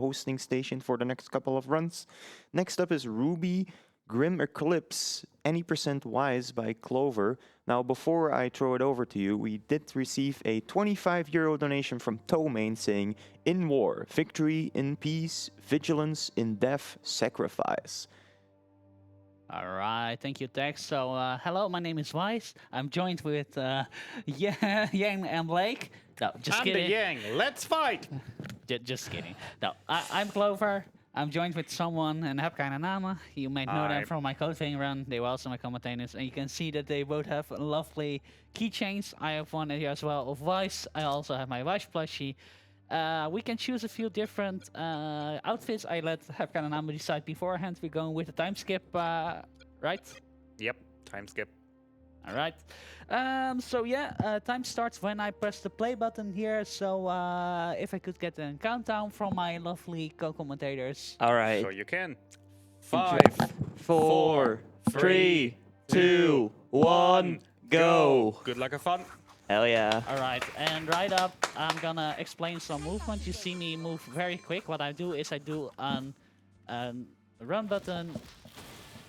hosting station for the next couple of runs. Next up is RWBY, Grimm Eclipse, Any Percent Weiss by Clover. Now, before I throw it over to you, we did receive a €25 donation from Tomain saying, "In war, victory, in peace, vigilance, in death, sacrifice." All right, thank you, Tex. So, hello, my name is Weiss. I'm joined with Yang and Blake. No, just kidding. I'm the Yang. Let's fight. Just kidding. No, I'm Clover. I'm joined with someone, and heb keine Namen. You might know them from my coding run. They were also my commentators, and you can see that they both have lovely keychains. I have one here as well of Weiss. I also have my Weiss plushie. We can choose a few different outfits. I let have keine Namen decide beforehand. We're going with a time skip, right? Yep, time skip. All right. So yeah, time starts when I press the play button here. So if I could get a countdown from my lovely co-commentators. All right. Sure you can. 5, 4, 3, 2, 1, go. Good luck and fun. Hell yeah. All right, and right up, I'm gonna explain some movement. You see me move very quick. What I do is I do an run button,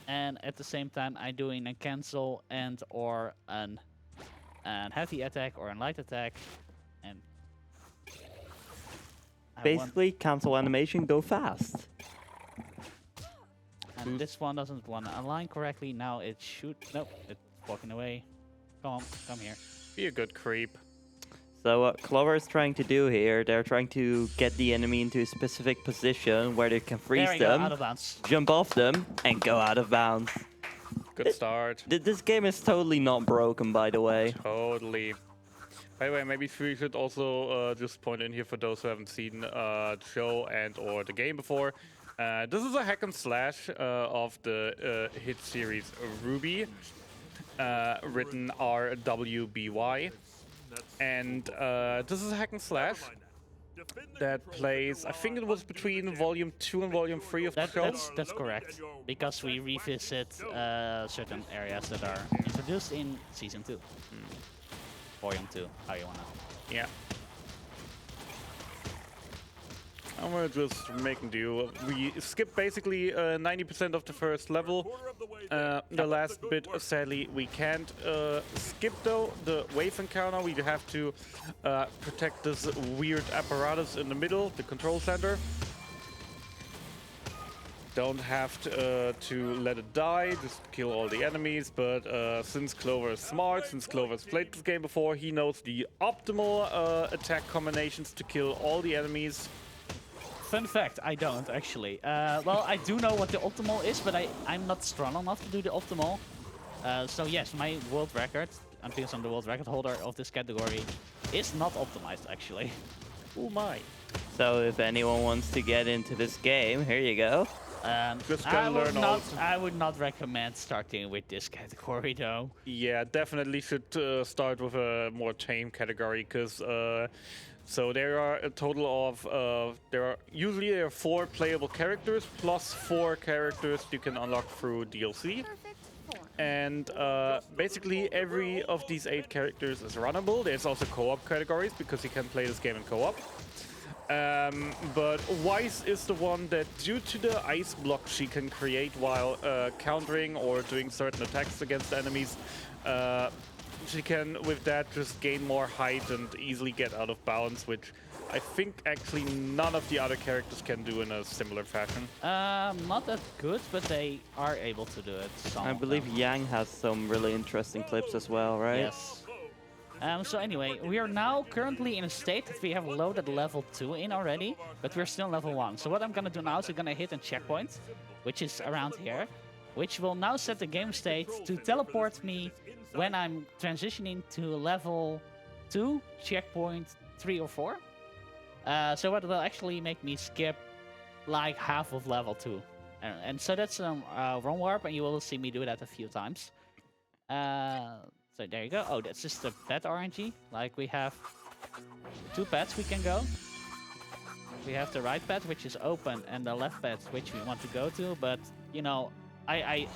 and at the same time I'm doing a cancel and or an heavy attack or a light attack, and basically cancel animation, go fast. And this one doesn't want to align correctly. Now it should. Nope, it's walking away. Come on, come here. Be a good creep. So what Clover is trying to do here, they're trying to get the enemy into a specific position where they can freeze them, out of bounds. jump off them, and go out of bounds. Good start. This game is totally not broken, by the way. Totally. By the way, maybe we should also just point in here for those who haven't seen the show and or the game before. This is a hack and slash of the hit series RWBY, written RWBY. And this is a hack and slash that plays, I think it was between Volume 2 and Volume 3 of the show. That's correct, because we revisit certain areas that are introduced in Season 2. Volume 2, how you wanna. Yeah. I'm gonna just make do. We skip basically 90% of the first level. The last bit, sadly, we can't skip though. The wave encounter, we have to protect this weird apparatus in the middle, the control center. Don't have to let it die, just kill all the enemies, but since Clover is smart, since Clover's played this game before, he knows the optimal attack combinations to kill all the enemies. Fun fact, I don't actually. Well, I do know what the optimal is, but I'm not strong enough to do the optimal. So yes, my world record, and because I'm the world record holder of this category, is not optimized actually. Oh my. So if anyone wants to get into this game, here you go. Just gonna learn all. I would not recommend starting with this category though. Yeah, definitely should start with a more tame category, because so there are a total of usually 4 playable characters plus 4 characters you can unlock through DLC. And basically every of these 8 characters is runnable. There's also co-op categories because you can play this game in co-op. But Weiss is the one that, due to the ice block she can create while countering or doing certain attacks against enemies, she can, with that, just gain more height and easily get out of bounds, which I think actually none of the other characters can do in a similar fashion. Not that good, but they are able to do it. I believe Yang has some really interesting clips as well, right? Yes. So anyway, we are now currently in a state that we have loaded level 2 in already, but we're still level 1. So what I'm gonna do now is I'm gonna hit a checkpoint, which is around here, which will now set the game state to teleport me when I'm transitioning to level 2, checkpoint 3 or 4. So what will actually make me skip like half of level 2. And so that's run warp, and you will see me do that a few times. So there you go. Oh, that's just the pet RNG. Like, we have 2 pets we can go. We have the right pet, which is open, and the left pet, which we want to go to. But, you know, I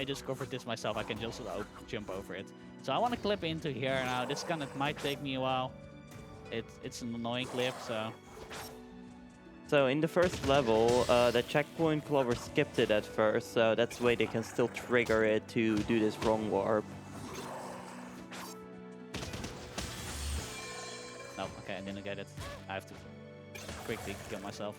discovered this myself. I can just jump over it. So I want to clip into here now. This might take me a while. It's an annoying clip, so... So in the first level, the checkpoint, Clover skipped it at first, so that's why they can still trigger it to do this wrong warp. No, okay, I didn't get it. I have to quickly kill myself.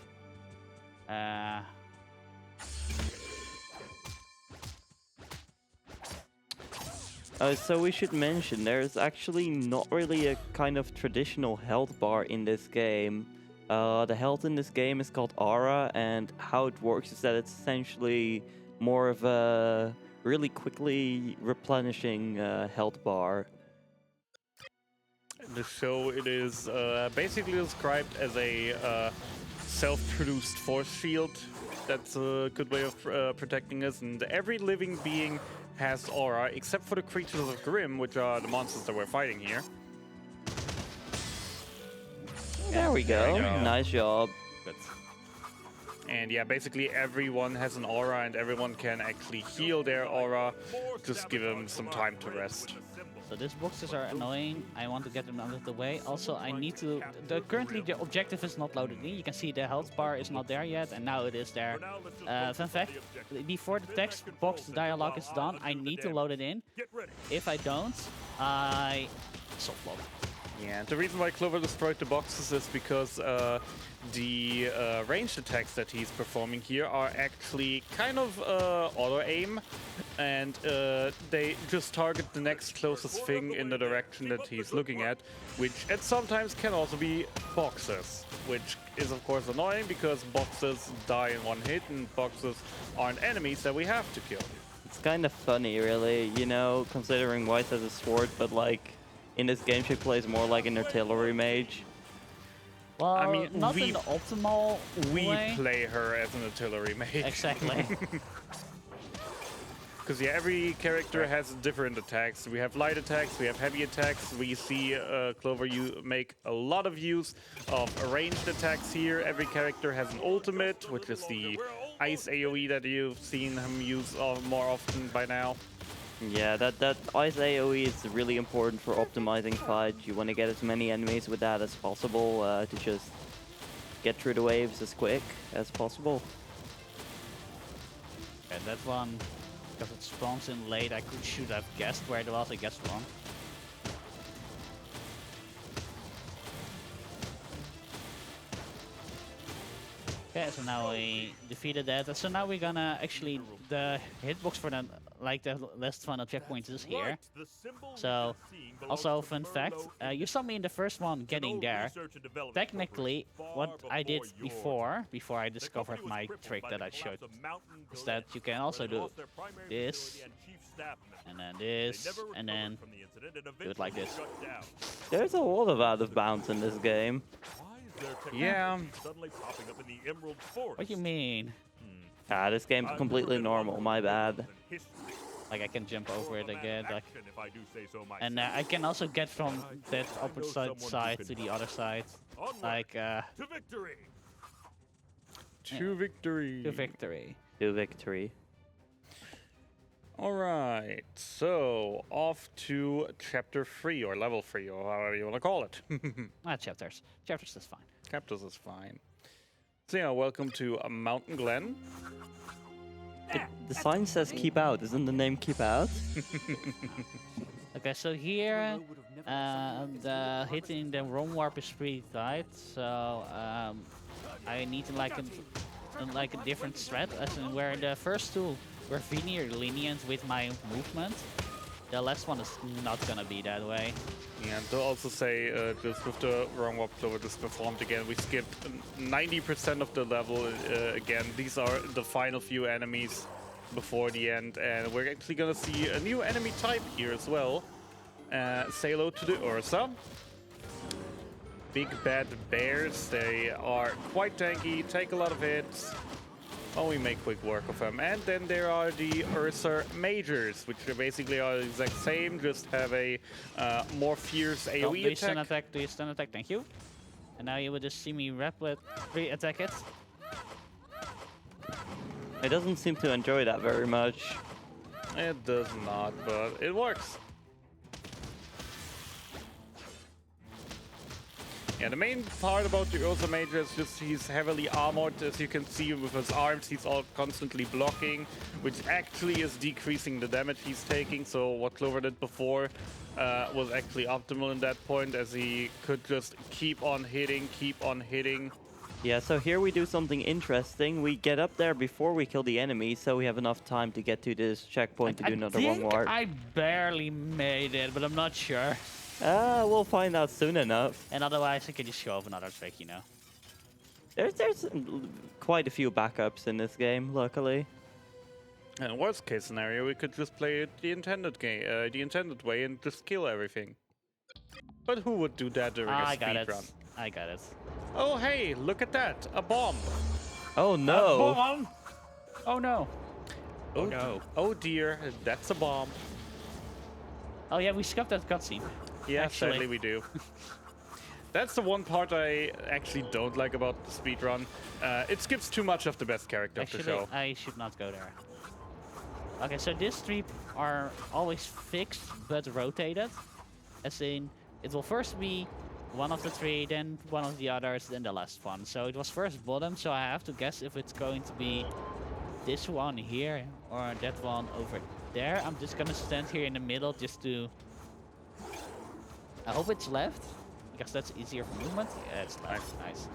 So we should mention, there's actually not really a kind of traditional health bar in this game. The health in this game is called aura, and how it works is that it's essentially more of a really quickly replenishing health bar. In the show, it is basically described as a self-produced force shield. That's a good way of protecting us, and every living being has aura, except for the creatures of Grimm, which are the monsters that we're fighting here. There we go. Nice job. Good. And yeah, basically everyone has an aura, and everyone can actually heal their aura. Just give them some time to rest. So these boxes are annoying. I want to get them out of the way. Also, I need to... currently, the objective is not loaded in. You can see the health bar is not there yet, and now it is there. Fun fact, before the text box dialogue is done, I need to load it in. If I don't, I soft load. Yeah, the reason why Clover destroyed the boxes is because the ranged attacks that he's performing here are actually kind of auto-aim, and they just target the next closest thing in the direction that he's looking at, which at sometimes can also be boxes, which is of course annoying because boxes die in one hit and boxes aren't enemies that we have to kill. It's kind of funny, really, you know, considering Weiss has a sword, but like, in this game she plays more like an artillery mage. Well, I mean, not in the optimal way. We play her as an artillery mage. Exactly. Because yeah, every character has different attacks. We have light attacks, we have heavy attacks. We see Clover make a lot of use of ranged attacks here. Every character has an ultimate, which is the ice AoE that you've seen him use more often by now. Yeah, that ice AoE is really important for optimizing fights. You want to get as many enemies with that as possible to just get through the waves as quick as possible. And that one, because it spawns in late, I should have guessed where it was. I guessed wrong. Okay, so now we defeated that. So now we're gonna actually, the hitbox for the last final checkpoint is here. So, also fun fact, you saw me in the first one getting there. Technically, what I did before I discovered my trick that I showed, is that you can also do this, and then this, and then do it like this. There's a lot of out of bounds in this game. Yeah. What do you mean? Ah, this game's completely normal, my bad. Like I can jump over it again, like, and I can also get from that opposite side to the other side, like To victory. to victory. To victory. Alright, so off to chapter 3 or level 3 or however you want to call it. Chapters. Chapters is fine. Chapters is fine. So yeah, welcome to Mountain Glen. The sign says keep out, isn't the name keep out? Okay, so here the hitting the roam warp is pretty tight, so I need to like a different strat, as in where the first two were very lenient with my movement. The last one is not gonna be that way. Yeah, and to also say, just with the wrong warp Clover just performed again, we skipped 90% of the level again. These are the final few enemies before the end, and we're actually gonna see a new enemy type here as well. Say hello to the Ursa. Big bad bears, they are quite tanky, take a lot of hits. Oh, we make quick work of them. And then there are the Ursa Majors, which are basically are the exact same, just have a more fierce Don't AoE do stun attack. attack, do stun attack, thank you. And now you will just see me re-attack it. It doesn't seem to enjoy that very much. It does not, but it works. Yeah, the main part about the Ursa Major is just he's heavily armored. As you can see with his arms, he's all constantly blocking, which actually is decreasing the damage he's taking. So what Clover did before was actually optimal in that point, as he could just keep on hitting, Yeah, so here we do something interesting. We get up there before we kill the enemy, so we have enough time to get to this checkpoint to do another one more. I barely made it, but I'm not sure. We'll find out soon enough. And otherwise, I can just show off another trick, you know. There's quite a few backups in this game, luckily. And worst case scenario, we could just play it the intended way and just kill everything. But who would do that during a speedrun? I got it. Oh hey, look at that! A bomb! Oh no! A bomb! Oh no! Oh no! Oh dear, that's a bomb. Oh yeah, we skipped that cutscene. Yeah, actually. sadly we do. That's the one part I actually don't like about the speedrun. It skips too much of the best character of the show. I should not go there. Okay, so these three are always fixed but rotated. As in, it will first be one of the three, then one of the others, then the last one. So it was first bottom, so I have to guess if it's going to be this one here or that one over there. I'm just gonna stand here in the middle just to... I hope it's left, because that's easier for movement. Yeah, it's left. Nice.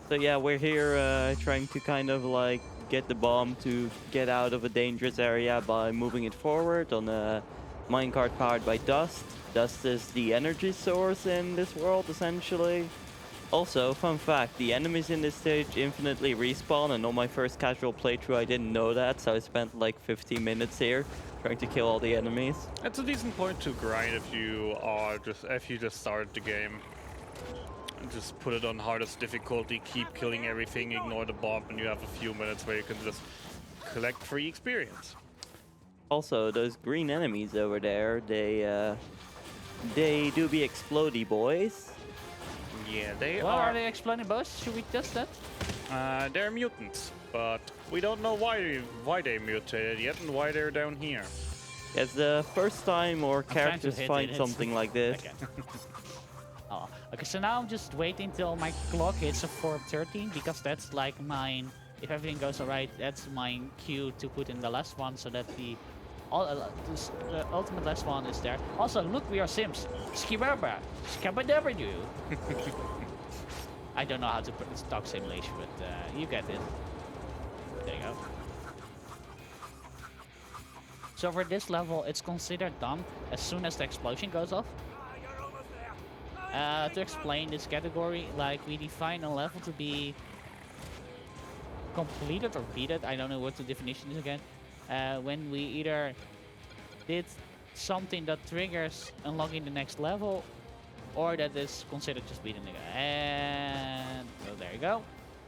So yeah, we're here trying to kind of like get the bomb to get out of a dangerous area by moving it forward on a minecart powered by dust. Dust is the energy source in this world, essentially. Also, fun fact, the enemies in this stage infinitely respawn, and on my first casual playthrough I didn't know that, so I spent like 15 minutes here trying to kill all the enemies. It's a decent point to grind if you just started the game. And just put it on hardest difficulty, keep killing everything, ignore the bomb, and you have a few minutes where you can just collect free experience. Also, those green enemies over there, they do be explodey boys. Yeah, they Well, are. are they exploding both? Should we test that? They're mutants, but we don't know why they mutated yet and why they're down here. It's the first time our trying to characters hit find it. something like this. Okay. Oh, okay, so now I'm just waiting till my clock hits a 4:13 because that's like mine. If everything goes alright, that's my cue to put in the last one so that the ultimate last one is there. Also, look, we are Sims. Skibaba, skabadabadoo. I don't know how to put this talk simulation, but you get it. There you go. So for this level, it's considered done as soon as the explosion goes off. To explain this category, like we define a level to be completed or beaten, I don't know what the definition is again, when we either did something that triggers unlocking the next level, or that is considered just beaten again. And oh, there you go.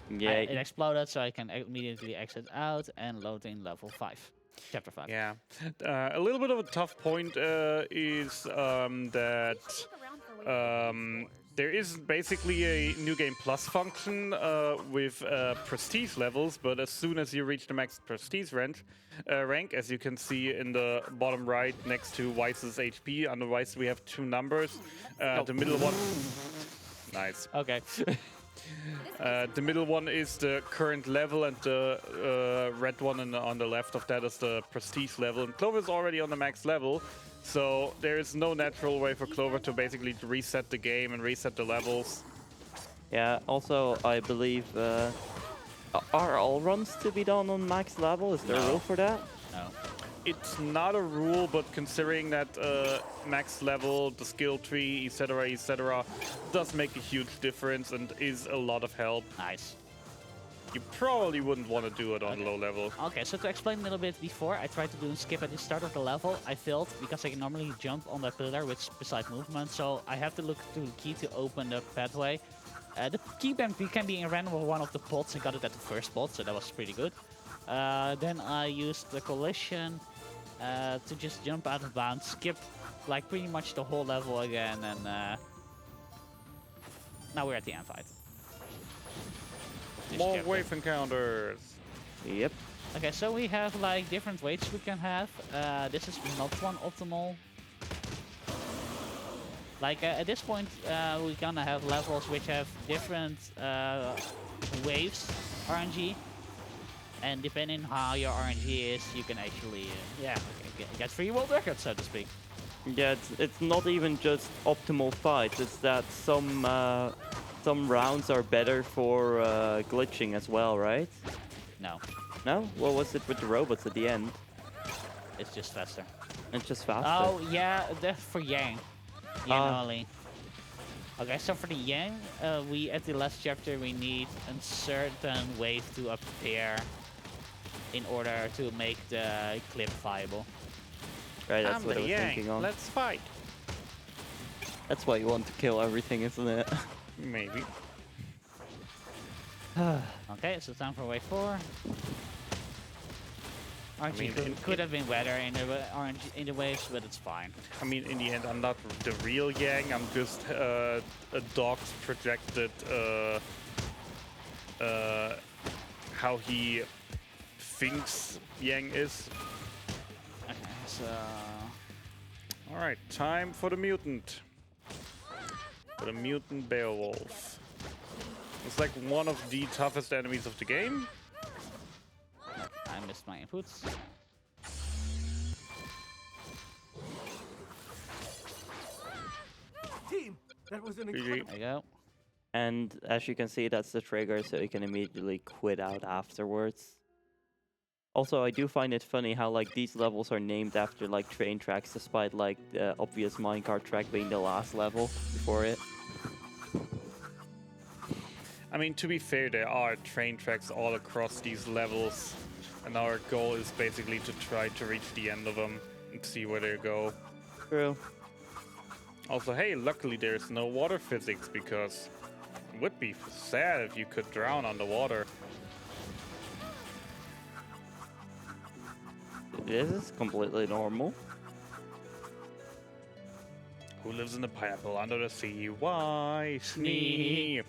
Yeah. It exploded, so I can immediately exit out and load in level 5. Chapter 5. Yeah. A little bit of a tough point is that there is basically a New Game Plus function with prestige levels, but as soon as you reach the max prestige rank, as you can see in the bottom right next to Weiss's HP, under Weiss we have two numbers. The middle one... Nice. Okay. The middle one is the current level, and the red one on the left of that is the prestige level. And Clover is already on the max level, so there is no natural way for Clover to basically reset the game and reset the levels. Yeah, also, I believe, are all runs to be done on max level? Is there a rule for that? No. It's not a rule, but considering that max level, the skill tree, etc., does make a huge difference and is a lot of help. Nice. You probably wouldn't want to do it on low level. Okay, so to explain a little bit before, I tried to do a skip at the start of the level. I failed because I can normally jump on the pillar with precise movement, so I have to look to the key to open the pathway. The key can be in random with one of the pots. I got it at the first spot, so that was pretty good. Then I used the collision to just jump out of bounds, skip like pretty much the whole level again, and now we're at the end fight. This More chapter. wave encounters. Yep. Okay, so we have like different weights we can have. This is not one optimal Like at this point, we're gonna have levels which have different waves RNG, and depending how your RNG is, you can actually get free world records, so to speak. Yeah, it's not even just optimal fights. It's that some rounds are better for glitching as well, right? No, No? What was it with the robots at the end? it's just faster. It's just faster. Oh yeah, that's for Yang. Yang Ah. only. Okay, so for the Yang, we at the last chapter we need a certain wave to appear in order to make the clip viable. Right, that's I'm what I the was Yang. thinking on. Let's fight. That's why you want to kill everything, isn't it? Maybe. Okay, so time for wave 4. RNG mean, could have been better in the RNG in the waves, but it's fine. I mean, in the end, I'm not the real Yang. I'm just a dog's projected how he thinks Yang is. Okay, so All right, time for the mutant. For the mutant Beowulf. It's like one of the toughest enemies of the game. I missed my inputs. Team, that was an GG. incredible. There you go. And as you can see, that's the trigger, so you can immediately quit out afterwards. Also, I do find it funny how like these levels are named after like train tracks, despite like the obvious minecart track being the last level before it. I mean, to be fair, there are train tracks all across these levels, and our goal is basically to try to reach the end of them and see where they go. True. Also, hey, luckily there's no water physics, because it would be sad if you could drown underwater. This is completely normal. Who lives in a pineapple under the sea? Weiss. Me.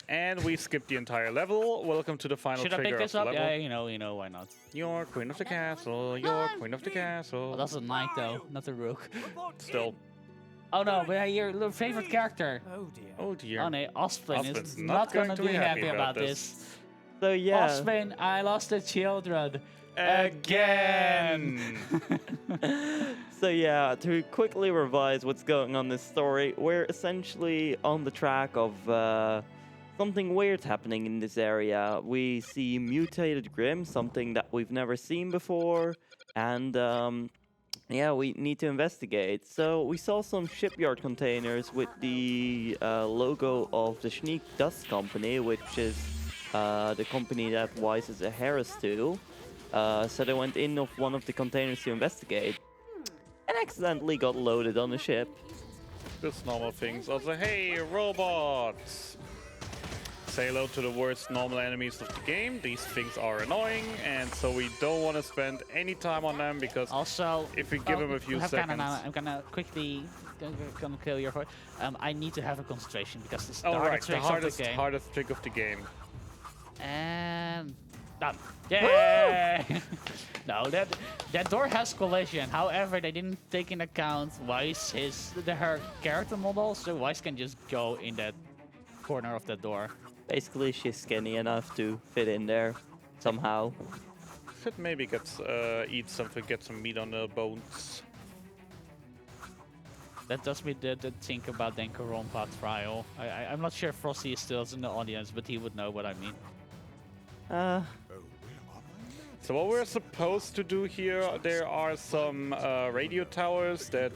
And we skipped the entire level. Welcome to the final Should I trigger pick this of up? the level. Yeah, you know, why not? You're queen of the castle. You're queen of the castle. Oh, that's a knight though, not a rook. Still. Oh no, but your favorite character. Oh dear. Oh dear. Oh no, Osplin Osplин's is not gonna be happy about this. this. So yeah. Osplin, I lost the children. Again! So yeah, to quickly revise what's going on in this story, we're essentially on the track of something weird happening in this area. We see mutated Grimm, something that we've never seen before, and yeah, we need to investigate. So we saw some shipyard containers with the logo of the Schneek Dust Company, which is the company that Weiss is a heiress to. So they went in of one of the containers to investigate, and accidentally got loaded on the ship. Just normal things. Also, hey, robots! Say hello to the worst normal enemies of the game. These things are annoying, and so we don't want to spend any time on them, because Also, if we give them a few seconds... I'm gonna quickly gonna kill your voice. I need to have a concentration because this is the Oh, right, hardest the trick of the game. hardest trick of the game. And done. Yay! No, that door has collision. However, they didn't take into account Weiss her character model, so Weiss can just go in that corner of the door. Basically, she's skinny enough to fit in there somehow. Should maybe eat something, get some meat on the bones. That does me the think about the Karompa trial. I'm not sure if Frosty is still in the audience, but he would know what I mean. So what we're supposed to do here, there are some radio towers that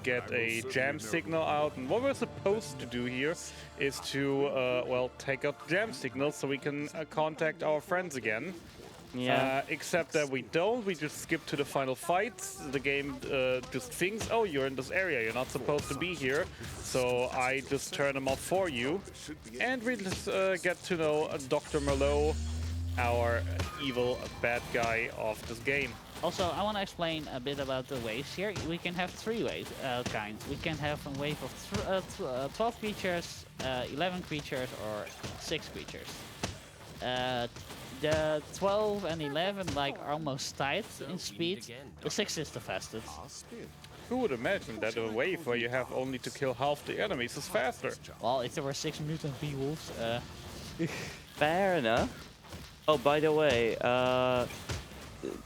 get a jam signal out, and what we're supposed to do here is to, well, take out the jam signal so we can contact our friends again. Yeah. Except that we don't, we just skip to the final fights. The game just thinks, oh, you're in this area, you're not supposed to be here, so I just turn them off for you. And we just get to know Dr. Merlot, our evil bad guy of this game. Also, I want to explain a bit about the waves here. We can have three waves kinds. We can have a wave of 12 creatures, 11 creatures, or 6 creatures. The 12 and 11 like are almost tight in speed. The 6 is the fastest. Who would imagine that a wave where you have only to kill half the enemies is faster? Well, if there were 6 mutant bee-wolves, Fair enough. Oh, by the way,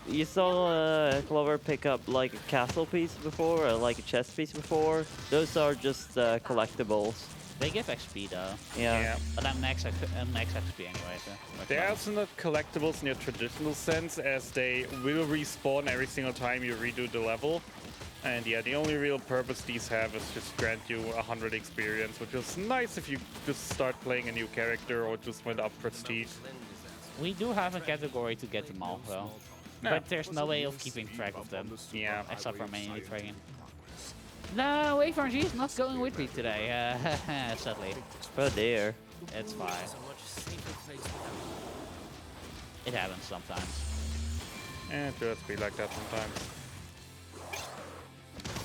you saw Clover pick up like a castle piece before, or like a chest piece before. Those are just collectibles. they give XP though. Yeah. But I'm max XP anyway, so. They are also not collectibles in your traditional sense, as they will respawn every single time you redo the level. And yeah, the only real purpose these have is just grant you 100 experience, which is nice if you just start playing a new character or just went up prestige. We do have a category to get them all though. Yeah. But there's no way of keeping track of them. Yeah. Except for manually tracking. No, Wave RNG is not going with me today, sadly. Oh dear. It's fine. It happens sometimes. It just be like that sometimes.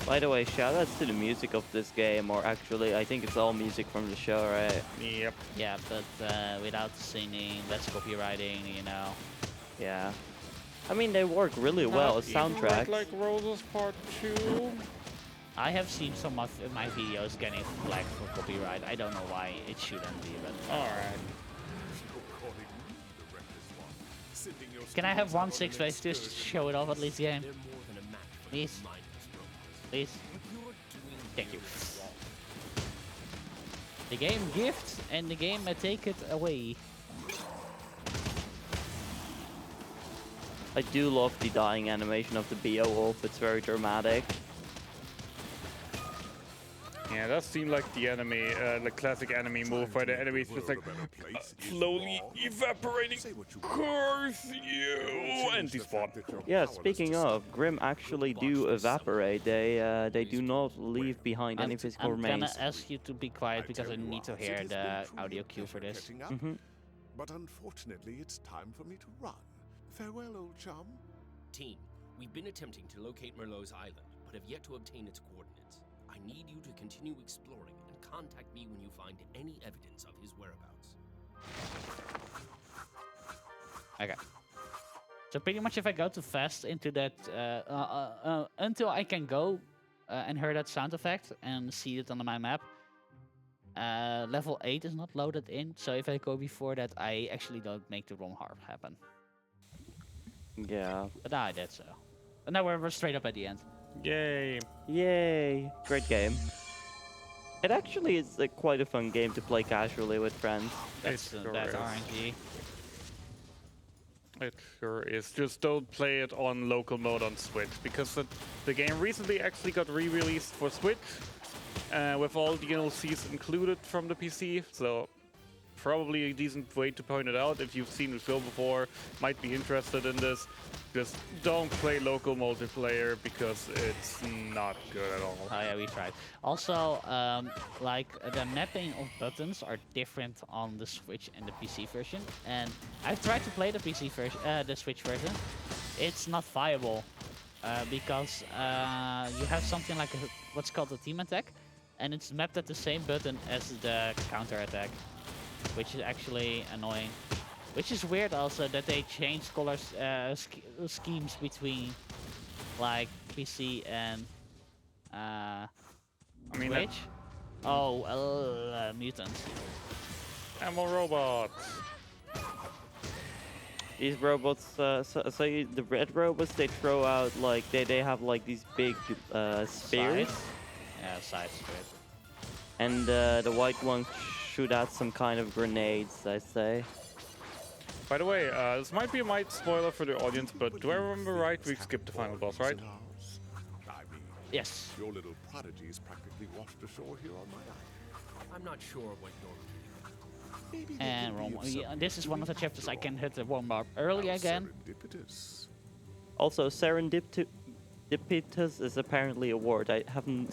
By the way, shoutouts to the music of this game, or actually, I think it's all music from the show, right? Yep. Yeah, but without singing, less copywriting, you know. Yeah. I mean, they work really well as Not even soundtracks. like Roses Part 2. I have seen some of my videos getting flagged for copyright. I don't know why it shouldn't be, but... Alright. Can I have 1 6 face just to show it off at least, game? Please? Please? Thank you. The game gifts and the game may take it away. I do love the dying animation of the Beowulf, it's very dramatic. Yeah, that seemed like the enemy, the classic enemy move where the enemy is just like slowly evaporating. Curse you! And despawn. Yeah, speaking of, Grimm actually do evaporate. They do not leave behind any physical I'm remains. gonna ask you to be quiet because I need to hear the audio cue for this. But unfortunately, it's time for me to run. Farewell, old chum. Team, we've been attempting to locate Merlot's island, but have yet to obtain its coordinates. I need you to continue exploring and contact me when you find any evidence of his whereabouts. Okay. So pretty much if I go too fast into that, until I can go and hear that sound effect and see it on my map, level 8 is not loaded in. So if I go before that, I actually don't make the wrong harm happen. Yeah. But now I did so. And now we're straight up at the end. Yay. Yay! Great game. It actually is quite a fun game to play casually with friends. That's It sure that is. RNG. It sure is. Just don't play it on local mode on Switch, because the game recently actually got re-released for Switch with all DLCs included from the PC, so probably a decent way to point it out if you've seen the show before, might be interested in this. Just don't play local multiplayer because it's not good at all. Oh yeah, we tried. Also, like the mapping of buttons are different on the Switch and the PC version. And I've tried to play the PC version, the Switch version. It's not viable because you have something like what's called a team attack, and it's mapped at the same button as the counter attack, which is actually annoying. Which is weird also that they changed colors schemes between like PC and Switch. Oh, mutants. Ammo robots. These robots, the red robots, they throw out like they have like these big spears, Sides? Yeah, side spears. and the white ones shoot out some kind of grenades, I say. By the way, this might be a mild spoiler for the audience, but do I remember right? We skipped the final boss, right? I mean, Yes. your little prodigies practically washed ashore here on my island. I'm not sure what you're Maybe they And can wrong be one. of Yeah, some this is one of the use chapters I after can all. hit the warm up early How again. serendipitous. Also, serendipitous is apparently a word. I have no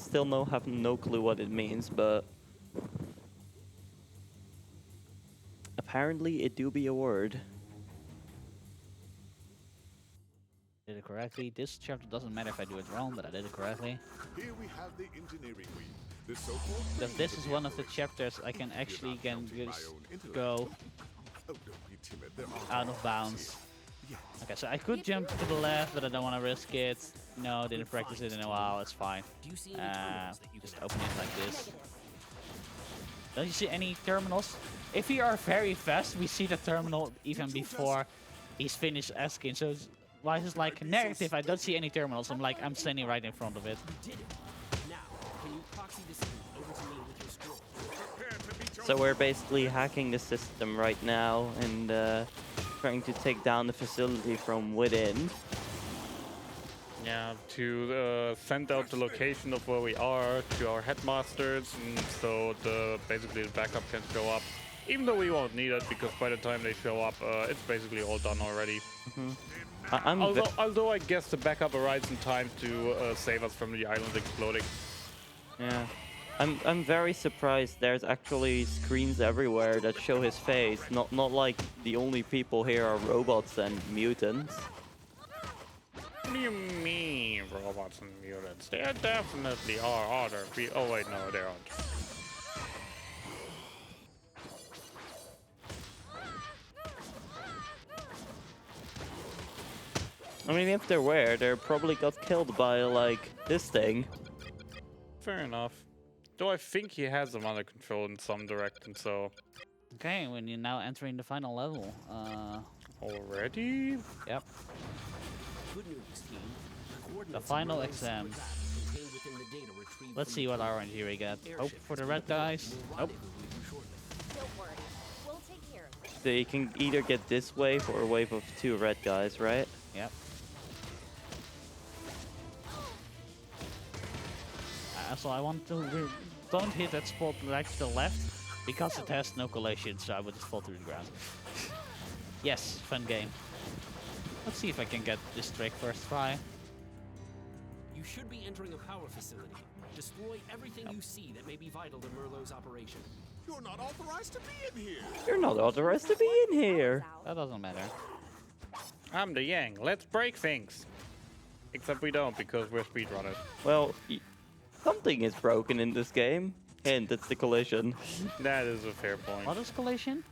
clue what it means, but apparently it do be a word. Did it correctly. This chapter doesn't matter if I do it wrong, but I did it correctly. Here we have the engineering wing. The so-called Because brains this of is one of the operation. chapters I can actually Without counting my just own intellect. go Oh, don't be timid. There are out of bounds. Yes. Okay, so I could jump to the left, but I don't want to risk it. No, didn't practice it in a while. It's fine. Do you see any terminals that you Just can open it like this. Don't you see any terminals? If we are very fast, we see the terminal even before he's finished asking. So why is like negative? I don't see any terminals. I'm standing right in front of it. You did it. Now, can you proxy the signal over to me with your scroll? So we're basically hacking the system right now and trying to take down the facility from within. Yeah, to send out the location of where we are to our headmasters, and so basically the backup can show up. Even though we won't need it, because by the time they show up, it's basically all done already. Although I guess the backup arrives in time to save us from the island exploding. Yeah. I'm very surprised there's actually screens everywhere that show his face. Not like the only people here are robots and mutants. What do you mean, robots and mutants? There definitely are other people. Oh wait, no, there aren't. I mean, if there were, they probably got killed by, like, this thing. Fair enough. Though I think he has them under control in some direction, so... Okay, when you're now entering the final level. Already? Yep. Good news, team. The final exam. Let's see what RNG we get. Hope for the red guys. Nope. Don't worry. We'll take care of it. So you can either get this wave or a wave of 2 red guys, right? Yep. So I want to don't hit that spot right to the left because it has no collision, so I would just fall to the ground. Yes, fun game. Let's see if I can get this trick first try. You should be entering a power facility. Destroy everything you see that may be vital to Merlot's operation. You're not authorized to be in here. You're not authorized to be in here. That doesn't matter. I'm the Yang. Let's break things. Except we don't, because we're speedrunners. Well, something is broken in this game. Hint, it's the collision. That is a fair point. What is collision?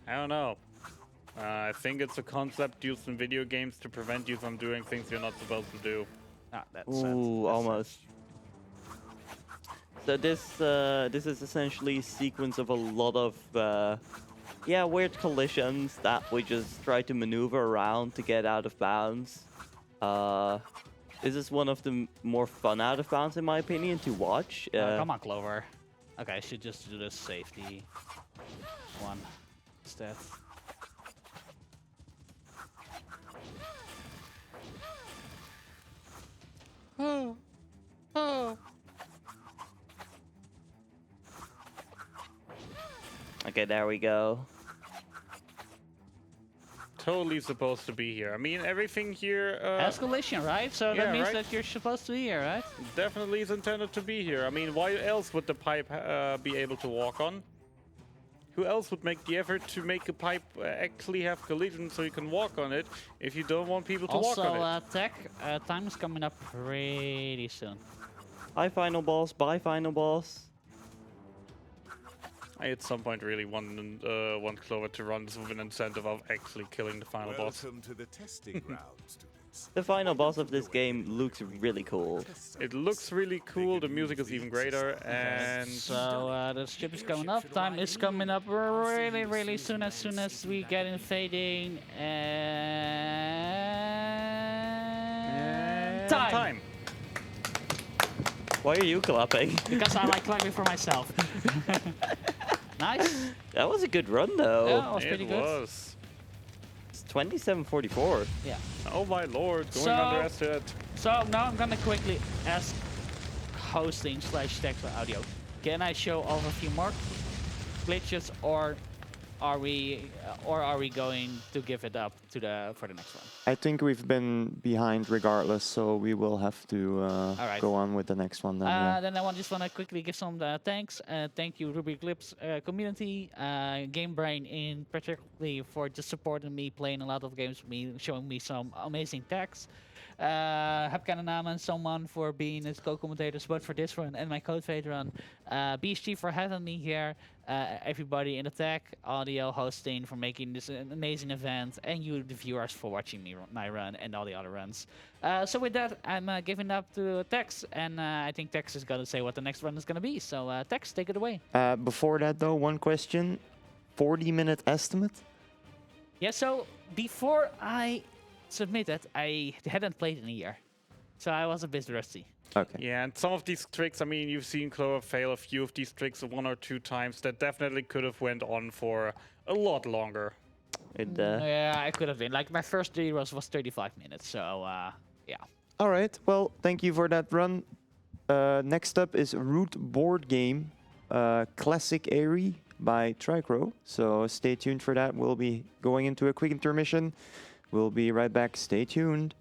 I don't know. I think it's a concept used in video games to prevent you from doing things you're not supposed to do. Ah, that's Ooh, almost. So this is essentially a sequence of a lot of weird collisions that we just try to maneuver around to get out of bounds. This is one of the more fun out of bounds, in my opinion, to watch. Come on, Clover. Okay, I should just do the safety one instead. Oh. Oh. Okay, there we go. Totally supposed to be here. I mean, everything here Has collision, right? So yeah, that means right? that you're supposed to be here, right? definitely is intended to be here. I mean, why else would the pipe be able to walk on? Who else would make the effort to make a pipe actually have collision so you can walk on it if you don't want people to walk on it? Also, tech, time is coming up pretty soon. Hi, final boss. Bye, final boss. I at some point really want Clover to run this with an incentive of actually killing the final boss. Welcome to the testing ground, students. The final boss of this game looks really cool. It looks really cool, the music is even greater, and... So the ship is going up, time is coming up really, really soon as we get in fading, and... Time! Why are you clapping? Because I like clapping for myself. Nice. That was a good run, though. Yeah, that was pretty It good. was. It's 27:44. Yeah. Oh my lord, going So- under estimate. So now I'm gonna quickly ask hosting / text audio. Can I show off a few more glitches, or are we going to give it up to for the next one? I think we've been behind regardless, so we will have to right. go on with the next one then. yeah. Then I just want to quickly give some thanks. Thank you, RWBY Eclipse community, Game Brain in particularly for just supporting me, playing a lot of games with me, showing me some amazing tags. Heb namen and so on for being as co-commentators both for this run and my code fade run. BSG for having me here. Everybody in the tech, audio, hosting for making this an amazing event, and you, the viewers, for watching me my run and all the other runs. So with that, I'm giving up to Tex, and I think Tex is gonna say what the next run is gonna be. So Tex, take it away. Before that, though, one question: 40-minute estimate? Yeah. So before I submitted, I hadn't played in a year, so I was a bit rusty. Okay. Yeah, and some of these tricks, I mean, you've seen Clover fail a few of these tricks 1 or 2 times. That definitely could have went on for a lot longer. Yeah, I could have been. Like, my first 3 was 35 minutes, so, yeah. All right. Well, thank you for that run. Next up is Root Board Game, Classic Airy by Tricro. So stay tuned for that. We'll be going into a quick intermission. We'll be right back. Stay tuned.